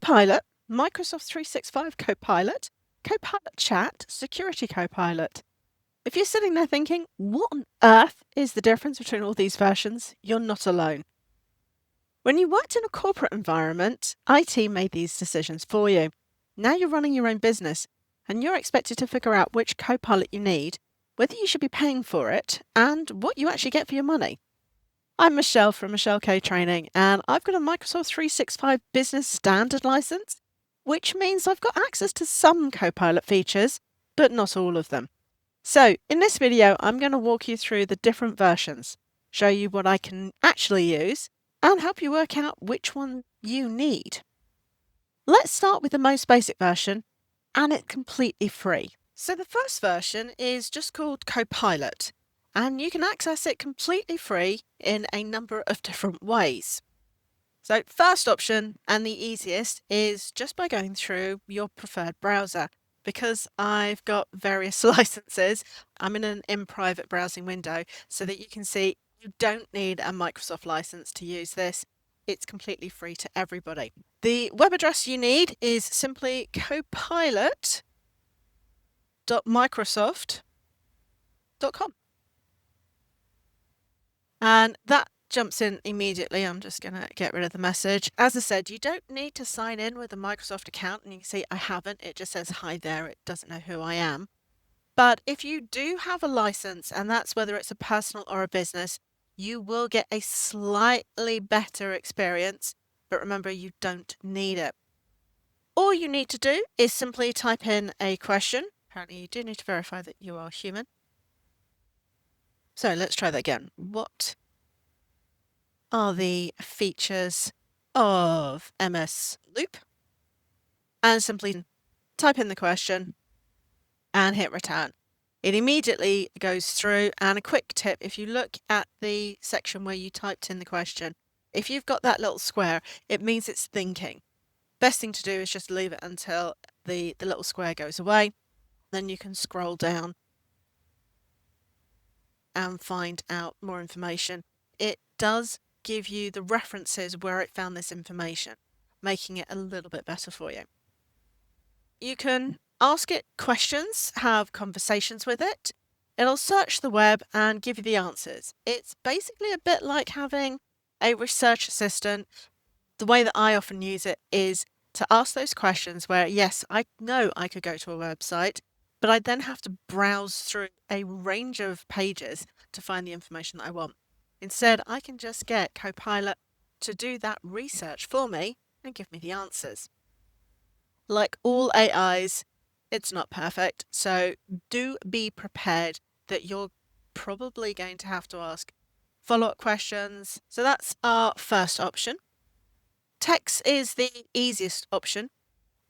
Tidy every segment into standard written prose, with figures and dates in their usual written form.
Copilot, Microsoft 365 Copilot, Copilot Chat, Security Copilot. If you're sitting there thinking, what on earth is the difference between all these versions? You're not alone. When you worked in a corporate environment, IT made these decisions for you. Now you're running your own business, and you're expected to figure out which Copilot you need, whether you should be paying for it, and what you actually get for your money. I'm Michelle from Michelle Kaye Training, and I've got a Microsoft 365 Business Standard license, which means I've got access to some Copilot features, but not all of them. So in this video, I'm going to walk you through the different versions, show you what I can actually use, and help you work out which one you need. Let's start with the most basic version, and it's completely free. So the first version is just called Copilot, and you can access it completely free in a number of different ways. So first option, and the easiest, is just by going through your preferred browser. Because I've got various licenses, I'm in an in-private browsing window so that you can see you don't need a Microsoft license to use this. It's completely free to everybody. The web address you need is simply copilot.microsoft.com. And that jumps in immediately. I'm just going to get rid of the message. As I said, you don't need to sign in with a Microsoft account, and you can see I haven't. It just says hi there. It doesn't know who I am. But if you do have a license, and that's whether it's a personal or a business, you will get a slightly better experience. But remember, you don't need it. All you need to do is simply type in a question. Apparently, you do need to verify that you are human. So let's try that again. What are the features of MS Loop? And simply type in the question and hit return. It immediately goes through. And a quick tip, if you look at the section where you typed in the question, if you've got that little square, it means it's thinking. Best thing to do is just leave it until the little square goes away. Then you can scroll down and find out more information. It does give you the references where it found this information, making it a little bit better for you. You can ask it questions, have conversations with it. It'll search the web and give you the answers. It's basically a bit like having a research assistant. The way that I often use it is to ask those questions where, yes, I know I could go to a website, but I then have to browse through a range of pages to find the information that I want. Instead, I can just get Copilot to do that research for me and give me the answers. Like all AIs, it's not perfect, so do be prepared that you're probably going to have to ask follow-up questions. So that's our first option. Text is the easiest option,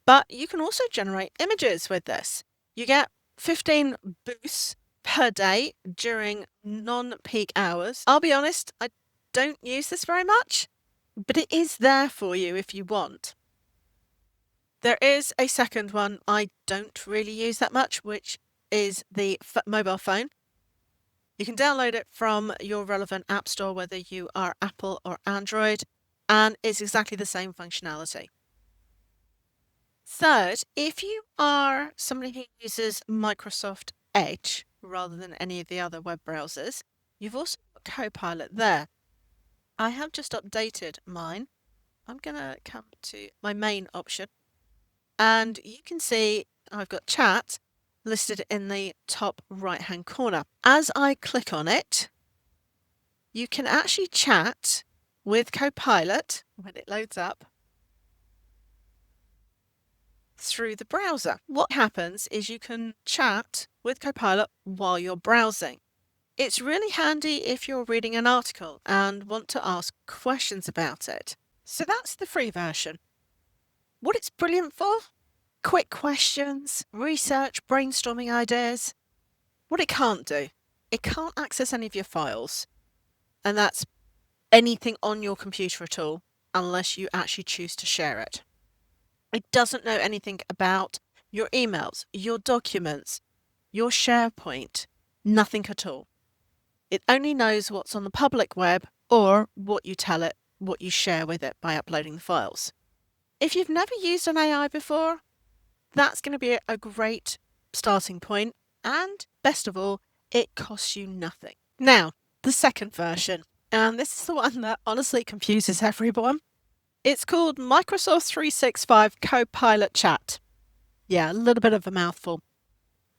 but you can also generate images with this. You get 15 boosts per day during non-peak hours. I'll be honest, I don't use this very much, but it is there for you if you want. There is a second one I don't really use that much, which is the mobile phone. You can download it from your relevant app store, whether you are Apple or Android, and it's exactly the same functionality. Third, if you are somebody who uses Microsoft Edge rather than any of the other web browsers, you've also got Copilot there. I have just updated mine. I'm going to come to my main option, and you can see I've got chat listed in the top right-hand corner. As I click on it, you can actually chat with Copilot when it loads up through the browser. What happens is you can chat with Copilot while you're browsing. It's really handy if you're reading an article and want to ask questions about it. So that's the free version. What it's brilliant for? Quick questions, research, brainstorming ideas. What it can't do, it can't access any of your files. And that's anything on your computer at all, unless you actually choose to share it. It doesn't know anything about your emails, your documents, your SharePoint, nothing at all. It only knows what's on the public web or what you tell it, what you share with it by uploading the files. If you've never used an AI before, that's going to be a great starting point, and best of all, it costs you nothing. Now, the second version, and this is the one that honestly confuses everyone. It's called Microsoft 365 Copilot Chat. Yeah, a little bit of a mouthful.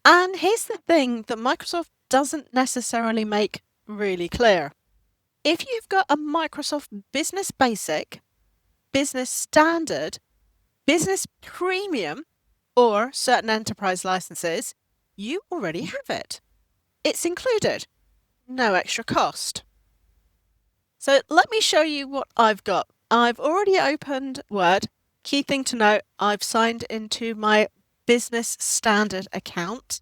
And here's the thing that Microsoft doesn't necessarily make really clear. If you've got a Microsoft Business Basic, Business Standard, Business Premium, or certain enterprise licenses, you already have it. It's included, no extra cost. So let me show you what I've got. I've already opened Word. Key thing to note, I've signed into my Business Standard account,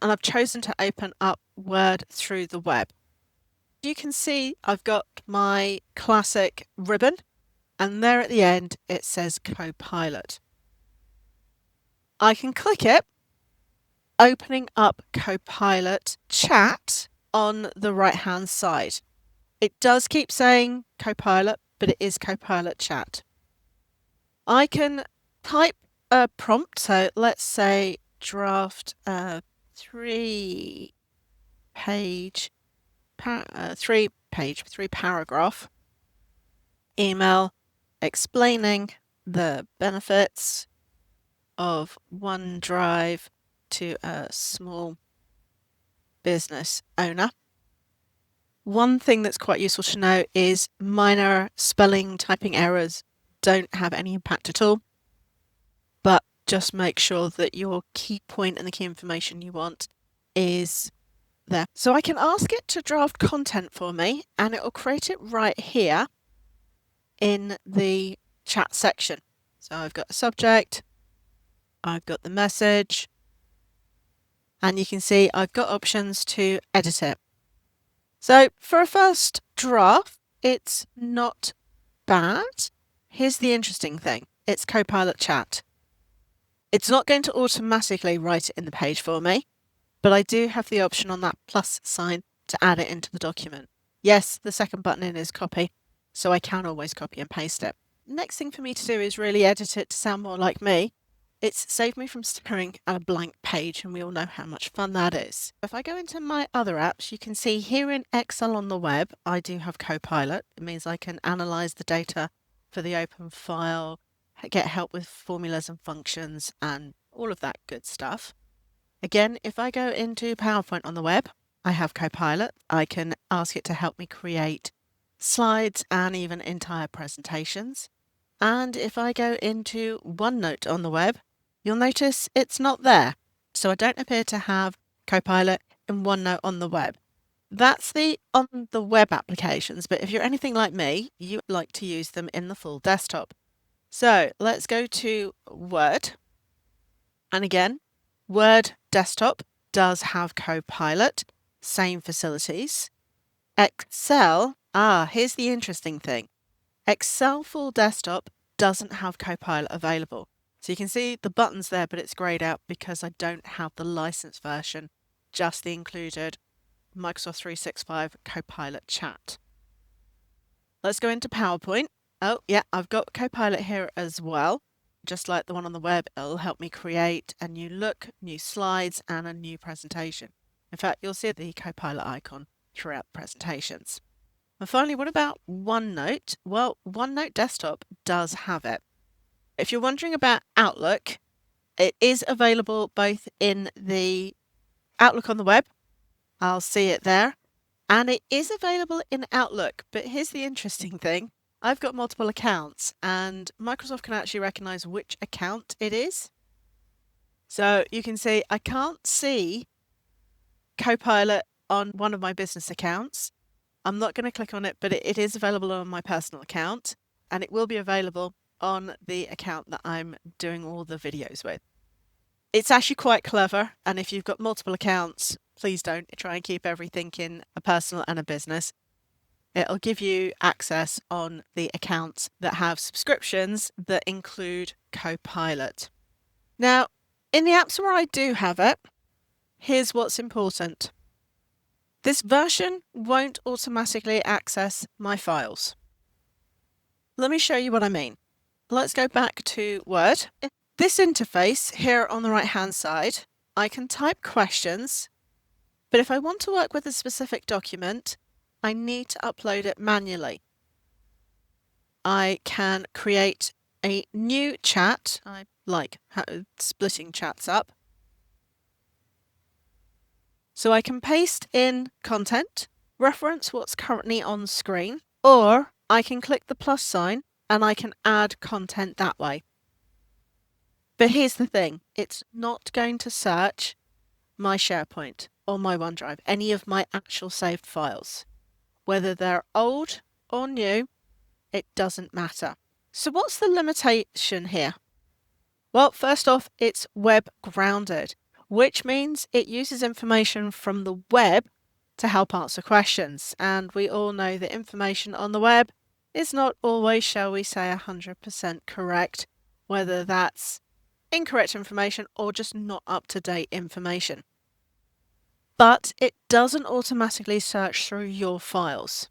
and I've chosen to open up Word through the web. You can see I've got my classic ribbon, and there at the end it says Copilot. I can click it, opening up Copilot Chat on the right hand side. It does keep saying Copilot, but it is Copilot Chat. I can type a prompt, so let's say draft a three paragraph email explaining the benefits of OneDrive to a small business owner. One thing that's quite useful to know is minor spelling, typing errors don't have any impact at all, but just make sure that your key point and the key information you want is there. So I can ask it to draft content for me, and it will create it right here in the chat section. So I've got a subject, I've got the message, and you can see I've got options to edit it. So for a first draft, it's not bad. Here's the interesting thing. It's Copilot Chat. It's not going to automatically write it in the page for me, but I do have the option on that plus sign to add it into the document. Yes, the second button in is copy, so I can always copy and paste it. Next thing for me to do is really edit it to sound more like me. It's saved me from staring at a blank page, and we all know how much fun that is. If I go into my other apps, you can see here in Excel on the web, I do have Copilot. It means I can analyze the data for the open file, get help with formulas and functions, and all of that good stuff. Again, if I go into PowerPoint on the web, I have Copilot. I can ask it to help me create slides and even entire presentations. And if I go into OneNote on the web, you'll notice it's not there. So I don't appear to have Copilot in OneNote on the web. That's the on the web applications, but if you're anything like me, you like to use them in the full desktop. So let's go to Word. And again, Word desktop does have Copilot, same facilities. Excel, here's the interesting thing. Excel full desktop doesn't have Copilot available. So you can see the buttons there, but it's grayed out because I don't have the licensed version, just the included Microsoft 365 Copilot Chat. Let's go into PowerPoint. Oh yeah, I've got Copilot here as well. Just like the one on the web, it'll help me create a new look, new slides, and a new presentation. In fact, you'll see the Copilot icon throughout presentations. And finally, what about OneNote? Well, OneNote Desktop does have it. If you're wondering about Outlook, it is available both in the Outlook on the web, I'll see it there, and it is available in Outlook. But here's the interesting thing. I've got multiple accounts, and Microsoft can actually recognize which account it is. So you can see I can't see Copilot on one of my business accounts. I'm not going to click on it, but it is available on my personal account, and it will be available on the account that I'm doing all the videos with. It's actually quite clever, and if you've got multiple accounts, please don't try and keep everything in a personal and a business. It'll give you access on the accounts that have subscriptions that include Copilot. Now, in the apps where I do have it, here's what's important. This version won't automatically access my files. Let me show you what I mean. let's go back to Word. This interface here on the right-hand side, I can type questions, but if I want to work with a specific document, I need to upload it manually. I can create a new chat. I like splitting chats up. So I can paste in content, reference what's currently on screen, or I can click the plus sign and I can add content that way. But here's the thing, it's not going to search my SharePoint or my OneDrive, any of my actual saved files. Whether they're old or new, it doesn't matter. So what's the limitation here? Well, first off, it's web grounded, which means it uses information from the web to help answer questions. And we all know that information on the web is not always, shall we say, 100% correct, whether that's incorrect information or just not up-to-date information. But it doesn't automatically search through your files.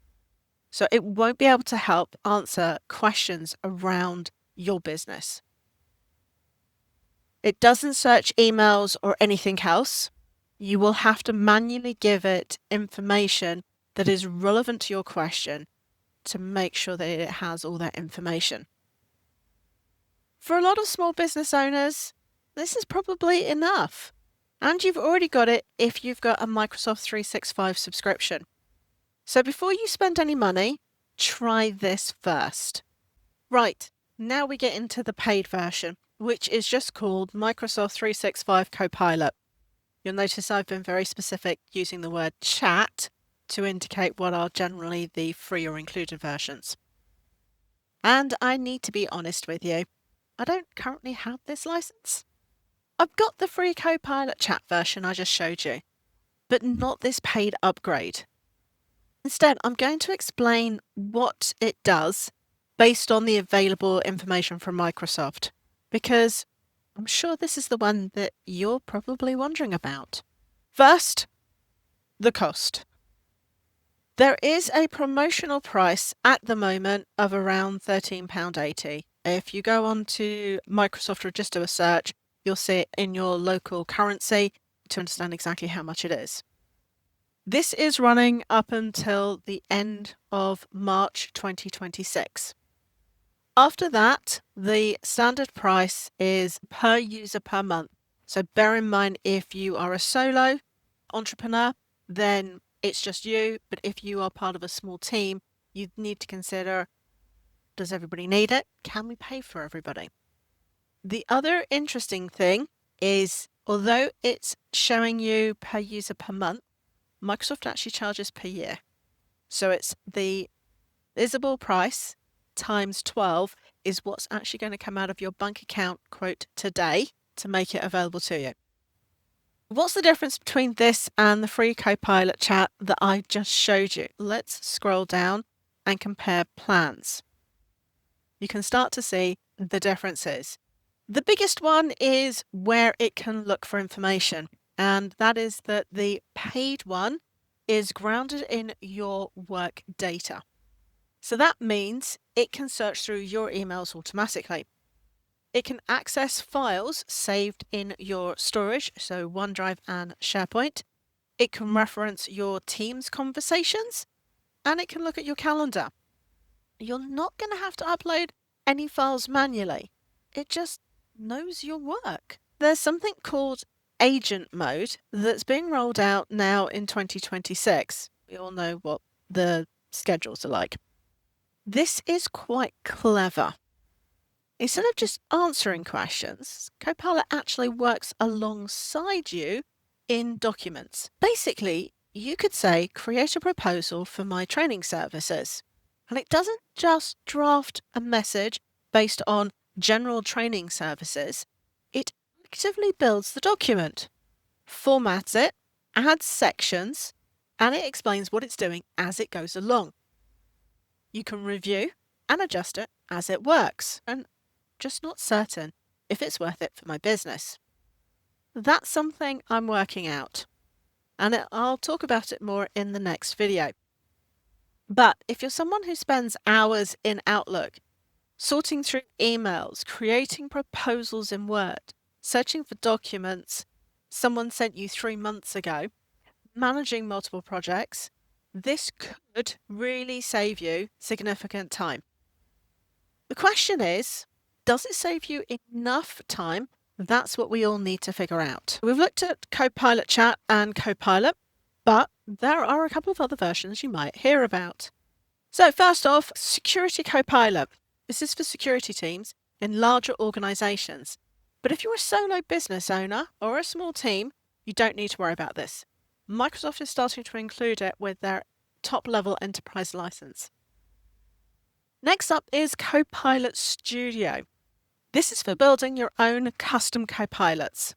So it won't be able to help answer questions around your business. It doesn't search emails or anything else. You will have to manually give it information that is relevant to your question to make sure that it has all that information. For a lot of small business owners, this is probably enough. And you've already got it if you've got a Microsoft 365 subscription. So before you spend any money, try this first. Right, now we get into the paid version, which is just called Microsoft 365 Copilot. You'll notice I've been very specific using the word chat to indicate what are generally the free or included versions. And I need to be honest with you, I don't currently have this license. I've got the free Copilot Chat version I just showed you, but not this paid upgrade. Instead, I'm going to explain what it does based on the available information from Microsoft, because I'm sure this is the one that you're probably wondering about. First, the cost. There is a promotional price at the moment of around £13.80. If you go on to Microsoft or just do a search, you'll see it in your local currency to understand exactly how much it is. This is running up until the end of March 2026. After that, the standard price is per user per month. So bear in mind, if you are a solo entrepreneur, then it's just you. But if you are part of a small team, you need to consider, does everybody need it? Can we pay for everybody? The other interesting thing is, although it's showing you per user per month, Microsoft actually charges per year. So it's the visible price times 12 is what's actually going to come out of your bank account, quote, today to make it available to you. What's the difference between this and the free Copilot Chat that I just showed you? Let's scroll down and compare plans. You can start to see the differences. The biggest one is where it can look for information, and that is that the paid one is grounded in your work data. So that means it can search through your emails automatically. It can access files saved in your storage, so OneDrive and SharePoint. It can reference your team's conversations, and it can look at your calendar. You're not going to have to upload any files manually. It just knows your work. There's something called agent mode that's being rolled out now in 2026. We all know what the schedules are like. This is quite clever. Instead of just answering questions, Copilot actually works alongside you in documents. Basically, you could say, create a proposal for my training services. And it doesn't just draft a message based on general training services. It actively builds the document, formats it, adds sections, and it explains what it's doing as it goes along. You can review and adjust it as it works, and just not certain if it's worth it for my business. That's something I'm working out, and I'll talk about it more in the next video. But if you're someone who spends hours in Outlook sorting through emails, creating proposals in Word, searching for documents someone sent you 3 months ago, managing multiple projects. This could really save you significant time. The question is, does it save you enough time? That's what we all need to figure out. We've looked at Copilot Chat and Copilot, but there are a couple of other versions you might hear about. So first off, Security Copilot. This is for security teams in larger organizations. But if you're a solo business owner or a small team, you don't need to worry about this. Microsoft is starting to include it with their top-level enterprise license. Next up is Copilot Studio. This is for building your own custom copilots.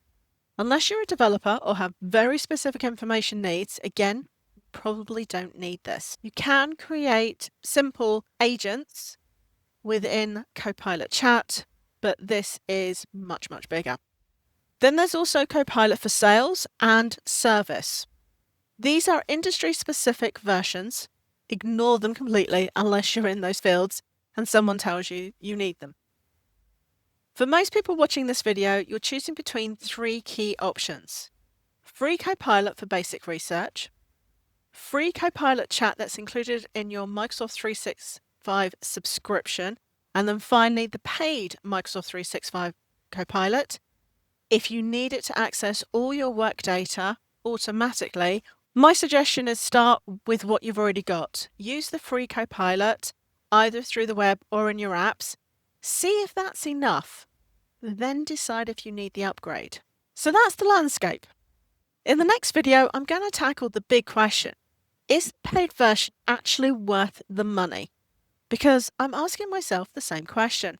Unless you're a developer or have very specific information needs, again, you probably don't need this. You can create simple agents within Copilot Chat, but this is much, much bigger. Then there's also Copilot for sales and service. These are industry-specific versions. Ignore them completely unless you're in those fields and someone tells you you need them. For most people watching this video, you're choosing between 3 key options. Free Copilot for basic research, free Copilot Chat that's included in your Microsoft 365 subscription, and then finally the paid Microsoft 365 Copilot. If you need it to access all your work data automatically, my suggestion is start with what you've already got. Use the free Copilot either through the web or in your apps. See if that's enough. Then decide if you need the upgrade. So that's the landscape. In the next video, I'm going to tackle the big question. Is the paid version actually worth the money? Because I'm asking myself the same question.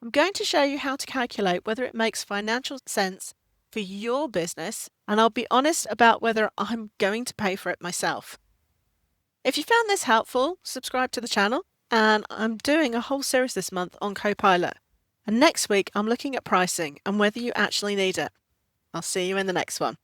I'm going to show you how to calculate whether it makes financial sense for your business, and I'll be honest about whether I'm going to pay for it myself. If you found this helpful, subscribe to the channel, and I'm doing a whole series this month on Copilot. And next week, I'm looking at pricing and whether you actually need it. I'll see you in the next one.